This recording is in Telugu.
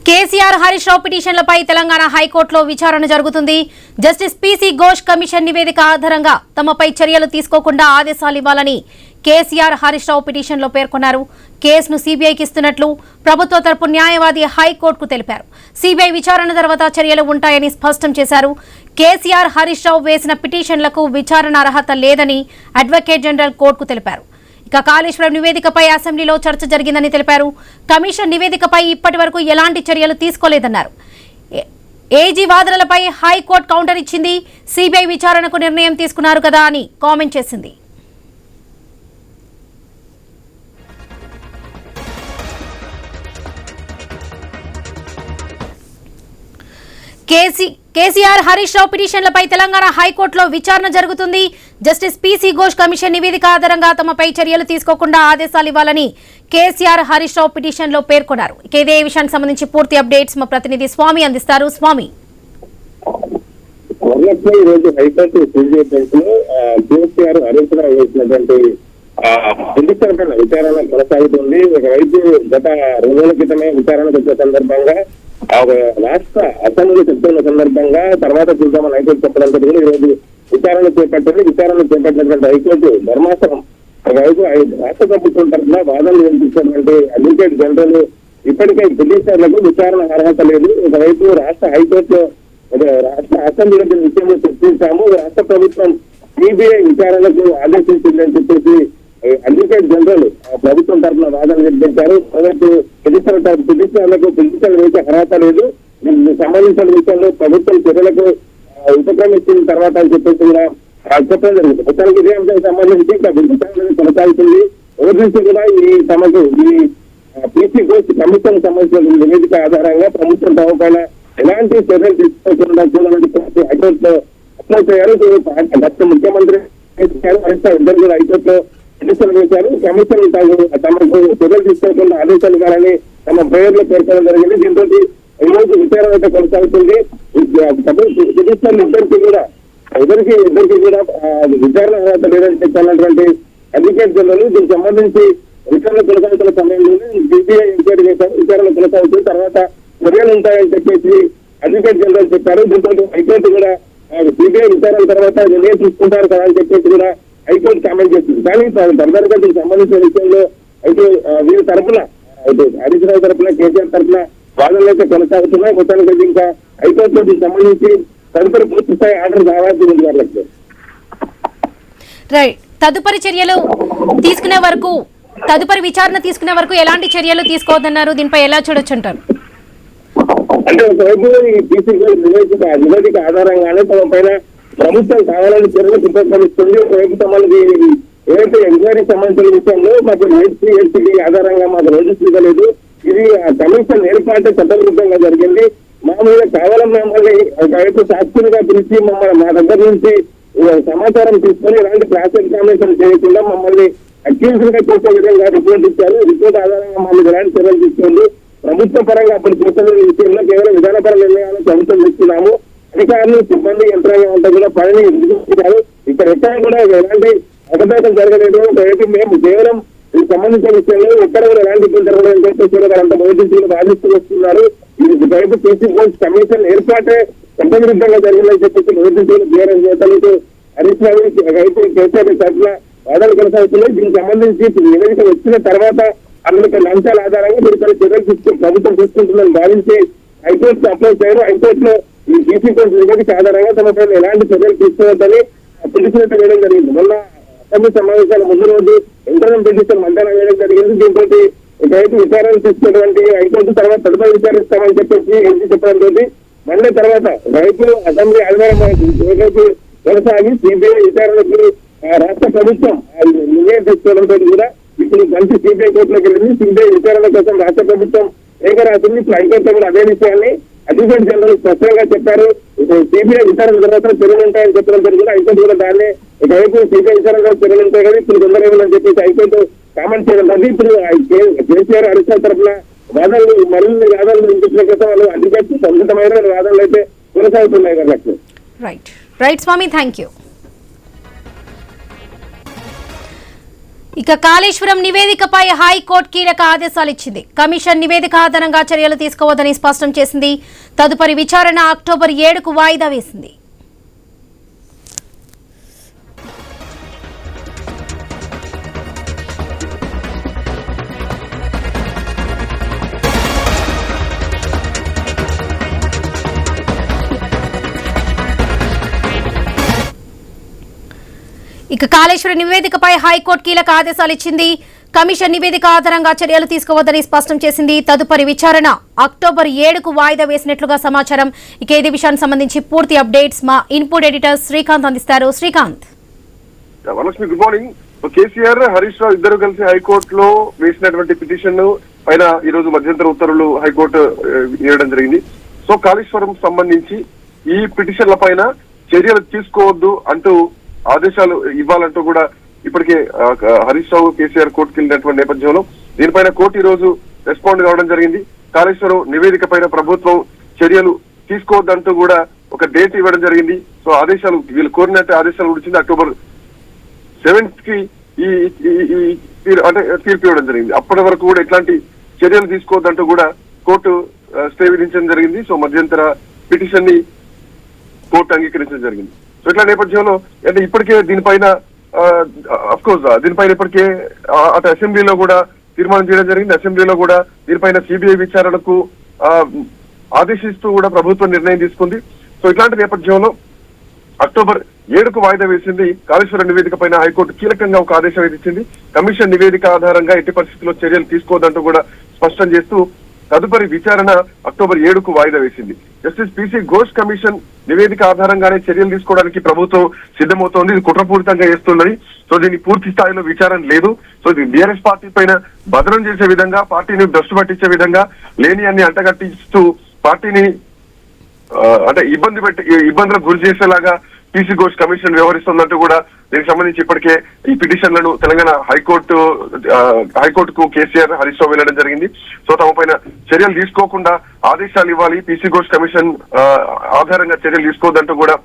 కేసీఆర్ హరీష్ రావు పిటిషన్లపై తెలంగాణ హైకోర్టులో విచారణ జరుగుతుంది. జస్టిస్ పీసీ ఘోష్ కమిషన్ నివేదిక ఆధారంగా తమపై చర్యలు తీసుకోకుండా ఆదేశాలు ఇవ్వాలని కేసీఆర్ హరీష్ రావు పిటిషన్లో పేర్కొన్నారు. కేసును సీబీఐకి ఇస్తున్నట్లు ప్రభుత్వ తరపు న్యాయవాది హైకోర్టుకు తెలిపారు. సీబీఐ విచారణ తర్వాత చర్యలు ఉంటాయని స్పష్టం చేశారు. కేసీఆర్ హరీష్ రావు వేసిన పిటిషన్లకు విచారణ అర్హత లేదని అడ్వకేట్ జనరల్ కోర్టుకు తెలిపారు. ఇక కాళేశ్వరం నివేదికపై అసెంబ్లీలో చర్చ జరిగిందని తెలిపారు. కమిషన్ నివేదికపై ఇప్పటి వరకు ఎలాంటి చర్యలు తీసుకోలేదన్నారు. ఏజీ వాదనలపై హైకోర్టు కౌంటర్ ఇచ్చింది. సీబీఐ విచారణకు నిర్ణయం తీసుకున్నారు కదా అని కామెంట్ చేసింది. కేసీఆర్ హరీష్ రావు పిటిషన్లపై తెలంగాణ హైకోర్టులో విచారణ జరుగుతుంది. జస్టిస్ పీసీ ఘోష్ కమిషన్ నివేదిక ఆధారంగా తమపై చర్యలు తీసుకోకుండా ఆదేశాలు ఇవ్వాలని కేసీఆర్ హరీష్ రావు పిటిషన్లో పేర్కొన్నారు. ఇదే విషయానికి సంబంధించి పూర్తి అప్డేట్స్ మా ప్రతినిధి స్వామి అందిస్తారు. స్వామి, హైకోర్టు కేసీఆర్ హరీష్ రావు వేసినటువంటి విచారణ కొనసాగుతుంది. ఒకవైపు గత 2 రోజుల క్రితమే విచారణకు వచ్చే సందర్భంగా రాష్ట్ర అసెంబ్లీ చెప్తున్న సందర్భంగా తర్వాత చూద్దామని హైకోర్టు చెప్పడంతో కూడా ఈరోజు విచారణ చేపట్టినటువంటి హైకోర్టు ధర్మాసనం ఒకవైపు రాష్ట్ర ప్రభుత్వం తరఫున వాదనలు వినిపించినటువంటి అడ్వకేట్ జనరల్ ఇప్పటికే పిటిషనర్లకు విచారణ అర్హత లేదు. ఒకవైపు రాష్ట్ర హైకోర్టులో రాష్ట్ర అసెంబ్లీలో విషయంలో చర్చించాము. రాష్ట్ర ప్రభుత్వం సిబిఐ విచారణకు ఆదేశించిందని చెప్పేసి అడ్వకేట్ జనరల్ ప్రభుత్వం తరఫున వాదనలు వినిపించారు. ఒకవైపు పిటిషనర్లకు పిటిషన్లు వేసే అర్హత లేదు, దీనికి సంబంధించిన విషయంలో ప్రభుత్వం చర్యలకు ఉపక్రమించిన తర్వాత అని చెప్పేసి కూడా చెప్పడం జరిగింది. మొత్తానికి ఇదే అంశానికి సంబంధించి విచారణ కొనసాగుతుంది. ఓటీసీ కూడా ఈ పీసీ ఘోష్ కమిషన్ సంబంధించిన నివేదిక ఆధారంగా ప్రభుత్వం తమపైన ఎలాంటి చర్యలు తీసుకోకుండా చూడాలని హైకోర్టులో అప్లై చేయారు. గత ముఖ్యమంత్రి ఇద్దరు కూడా హైకోర్టులో పిటిషన్ వేశారు. కమిషన్ తమకు చర్యలు తీసుకోకుండా ఆదేశాలు ఇవ్వాలని తమ ప్రేయర్లో పేర్కొనడం జరిగింది. దీంతో ఈ రోజు విచారణ అయితే కొనసాగుతుంది. పిటిషనర్లు ఇద్దరికి కూడా విచారణ అర్హత లేదని చెప్పాలన్నటువంటి అడ్వకేట్ జనరల్ దీనికి సంబంధించి విచారణ కొనసాగుతున్న సమయంలోనే సిబిఐ ఎంక్వైరీ చేశారు. విచారణ కొనసాగుతుంది, తర్వాత చర్యలు ఉంటాయని చెప్పేసి అడ్వకేట్ జనరల్ చెప్పారు. దీంతో హైకోర్టు కూడా సిబిఐ విచారణ తర్వాత నిర్ణయం తీసుకుంటారు కదా అని చెప్పేసి కూడా హైకోర్టు కామెంట్ చేస్తుంది. కానీ తొందరగా దీనికి సంబంధించిన విషయంలో అయితే వీరి తరఫున అయితే హరీష్ రావు తరఫున కేసీఆర్ తరఫున వాదనలు అయితే కొనసాగుతున్నాయి. మొత్తానికి అయితే ఇంకా హైకోర్టులో దీనికి సంబంధించి తదుపరి పూర్తి స్థాయి ఆర్డర్ రావాల్సి ఉంది. వాళ్ళకి తదుపరి చర్యలు తీసుకునే వరకు తదుపరి విచారణ తీసుకునే వరకు ఎలాంటి చర్యలు తీసుకోవద్దన్నారు. దీనిపై ఎలా చూడొచ్చు అంటారు? అంటే ఒకవైపు ఈ పీసీ నివేదిక ఆధారంగానే తమ పైన ప్రభుత్వం కావాలని చర్యలు ఉపక్రమిస్తుంది. ఒకవైపు తమకి ఏదైతే ఎంక్వైరీ సంబంధించిన విషయంలో మాకు ఏసీబీ ఆధారంగా మాకు నోటీసు ఇవ్వలేదు, ఇది కమిషన్ ఏర్పాటు చట్టవిరుద్ధంగా జరిగింది, మా మీద కేవలం మమ్మల్ని ఒకవైపు సాక్షులుగా పిలిచి మా దగ్గర నుంచి సమాచారం తీసుకొని ఇలాంటి క్లాస్ ఎగ్జామినేషన్ చేయకుండా మమ్మల్ని అక్యూజ్డ్ గా చేసే విధంగా రిపోర్ట్ ఇచ్చారు. రిపోర్ట్ ఆధారంగా మమ్మల్ని ఎలాంటి చర్యలు తీసుకోండి, ప్రభుత్వ పరంగా అప్పుడు చేసిన విషయంలో కేవలం విధానపర నిర్ణయాలు ప్రభుత్వం తీసుకున్నాము. అధికారులు సిబ్బంది యంత్రాంగం అంతా కూడా పనిని ఎదుర్కొంటున్నారు. ఇక్కడ ఎక్కడ కూడా ఎలాంటి అవకాశం జరగలేదు. మేము కేవలం ఈ సంబంధించిన విషయంలో ఎక్కడ కూడా ఎలాంటి ఇబ్బంది జరగలేదని చెప్పేసి అంత మొదటి వాదిస్తూ వస్తున్నారు. ఇది బయట పీసీ ఘోష్ కమిషన్ ఏర్పాటే చట్టవిరుద్ధంగా జరిగిందని చెప్పేసి నోటీసులు క్లియర్ చేతలకు హరీష్ రావు రైతు కేసీఆర్ తరఫున వాదనలు కొనసాగుతున్నాయి. దీనికి సంబంధించి నివేదిక వచ్చిన తర్వాత అందులో లంచాల ఆధారంగా మీరు చర్యలు ప్రభుత్వం తీసుకుంటుందని భావించి హైకోర్టు అప్లై చేయరు. హైకోర్టులో ఈ పీసీ ఘోష్ నివేదిక ఆధారంగా తమ పైన ఎలాంటి చర్యలు తీసుకోవద్దని పిటిషన్ వేయడం జరిగింది. మొన్న అసెంబ్లీ సమావేశాల ముందు రోజు ఇంటర్నల్ పిటిషన్ మధ్యాహ్నం వేయడం జరిగింది. దీంతో ఒకవైపు విచారణ తీసుకున్నటువంటి హైకోర్టు తర్వాత తదుపరి విచారిస్తామని చెప్పేసి ఏజీ చెప్పడంతో మళ్ళీ తర్వాత రైతు అసెంబ్లీ ఆదివారం కొనసాగి సిబిఐ విచారణకు రాష్ట్ర ప్రభుత్వం నిర్ణయం తీసుకోవడంతో కూడా ఇప్పుడు మంచి సిబిఐ కోర్టులోకి వెళ్ళింది. సిబిఐ విచారణ కోసం రాష్ట్ర ప్రభుత్వం ఏక రాసింది. ఇప్పుడు హైకోర్టు కూడా అదే విషయాన్ని అడ్వకేట్ జనరల్ స్పష్టంగా చెప్పారు. సిబిఐ విచారణ తర్వాత చర్యలు ఉంటాయని చెప్పడంతో కూడా హైకోర్టు కూడా దాన్ని ఒకవైపు సిబిఐ విచారణ చర్యలు ఉంటాయి కదా ఇప్పుడు తొందరగా చెప్పేసి హైకోర్టు కామెంట్ చేయడం జరిగింది. ఇప్పుడు కేసీఆర్ హరీష్ రావు తరఫున వాదనలు మరిన్ని వాదనలు వినిపించిన క్రితం వాళ్ళు అడ్వకేట్ సంసిద్ధమైన వాదనలు అయితే కొనసాగుతున్నాయి కదా. Right Swami, thank you. ఇక కాళేశ్వరం నివేదికపై హైకోర్టు కీలక ఆదేశాలు ఇచ్చింది. కమిషన్ నివేదిక ఆధారంగా చర్యలు తీసుకోవద్దని స్పష్టం చేసింది. తదుపరి విచారణ అక్టోబర్ 7కు వాయిదా వేసింది. ఇక కాళేశ్వరం నివేదికపై హైకోర్టు కీలక ఆదేశాలు ఇచ్చింది. కమిషన్ నివేదిక ఆధారంగా చర్యలు తీసుకోవద్దని స్పష్టం చేసింది. తదుపరి విచారణ అక్టోబర్ 7కు వాయిదా వేసినట్లుగా సమాచారం. ఇక ఇదే విషయానికి సంబంధించి పూర్తి అప్డేట్స్ మా ఇన్పుట్ ఎడిటర్ శ్రీకాంత్ అందిస్తారు. Srikanth, Varalakshmi, good morning. కేసీఆర్, హరీష్ రావు ఇద్దరు కలిసి హైకోర్టులో వేసినటువంటి పిటిషన్ పైన ఈ రోజు మధ్యంతర ఉత్తర్వులు హైకోర్టు ఇవ్వడం జరిగింది. సో కాళేశ్వరం సంబంధించి ఈ పిటిషన్ల పైన చర్యలు తీసుకోవద్దు అంటూ ఆదేశాలు ఇవ్వాలంటూ కూడా ఇప్పటికే హరీష్ రావు, కేసీఆర్ కోర్టుకు వెళ్ళినటువంటి నేపథ్యంలో దీనిపైన కోర్టు ఈ రోజు రెస్పాండ్ కావడం జరిగింది. కాళేశ్వరం నివేదిక పైన ప్రభుత్వం చర్యలు తీసుకోవద్దంటూ కూడా ఒక డేట్ ఇవ్వడం జరిగింది. సో ఆదేశాలు వీళ్ళు కోరినట్టు ఆదేశాలు వచ్చింది. అక్టోబర్ 7th కి అంటే తీర్పు ఇవ్వడం జరిగింది. అప్పటి వరకు కూడా ఎట్లాంటి చర్యలు తీసుకోవద్దంటూ కూడా కోర్టు స్టే విధించడం జరిగింది. సో మధ్యంతర పిటిషన్ ని కోర్టు అంగీకరించడం జరిగింది. సో ఇట్లా నేపథ్యంలో అంటే ఇప్పటికే దీనిపైన దీనిపైన ఇప్పటికే అటు అసెంబ్లీలో కూడా తీర్మానం చేయడం జరిగింది. అసెంబ్లీలో కూడా దీనిపైన సిబిఐ విచారణకు ఆదేశిస్తూ కూడా ప్రభుత్వం నిర్ణయం తీసుకుంది. సో ఇట్లాంటి నేపథ్యంలో అక్టోబర్ 7కు వాయిదా వేసింది. కాళేశ్వరం నివేదిక పైన హైకోర్టు కీలకంగా ఒక ఆదేశం విధించింది. కమిషన్ నివేదిక ఆధారంగా ఎట్టి పరిస్థితుల్లో చర్యలు తీసుకోవద్దంటూ కూడా స్పష్టం చేస్తూ తదుపరి విచారణ అక్టోబర్ 7కు వాయిదా వేసింది. జస్టిస్ పిసి ఘోష్ కమిషన్ నివేదిక ఆధారంగానే చర్యలు తీసుకోవడానికి ప్రభుత్వం సిద్ధమవుతోంది. ఇది కుట్రపూరితంగా చేస్తున్నది. సో దీన్ని పూర్తి స్థాయిలో విచారణ లేదు. సో ఇది బీఆర్ఎస్ పార్టీ పైన భద్రం చేసే విధంగా, పార్టీని భ్రష్టు పట్టించే విధంగా, లేని అన్ని అంటగట్టిస్తూ పార్టీని అంటే ఇబ్బందులకు గురి చేసేలాగా పిసి ఘోష్ కమిషన్ వ్యవహరిస్తుందంటూ కూడా దీనికి సంబంధించి ఇప్పటికే ఈ పిటిషన్లను తెలంగాణ హైకోర్టుకు కేసీఆర్, హరీష్ రావు వెళ్ళడం జరిగింది. సో తమ పైన చర్యలు తీసుకోకుండా ఆదేశాలు ఇవ్వాలి, పిసి ఘోష్ కమిషన్ ఆధారంగా చర్యలు తీసుకోవద్దంటూ కూడా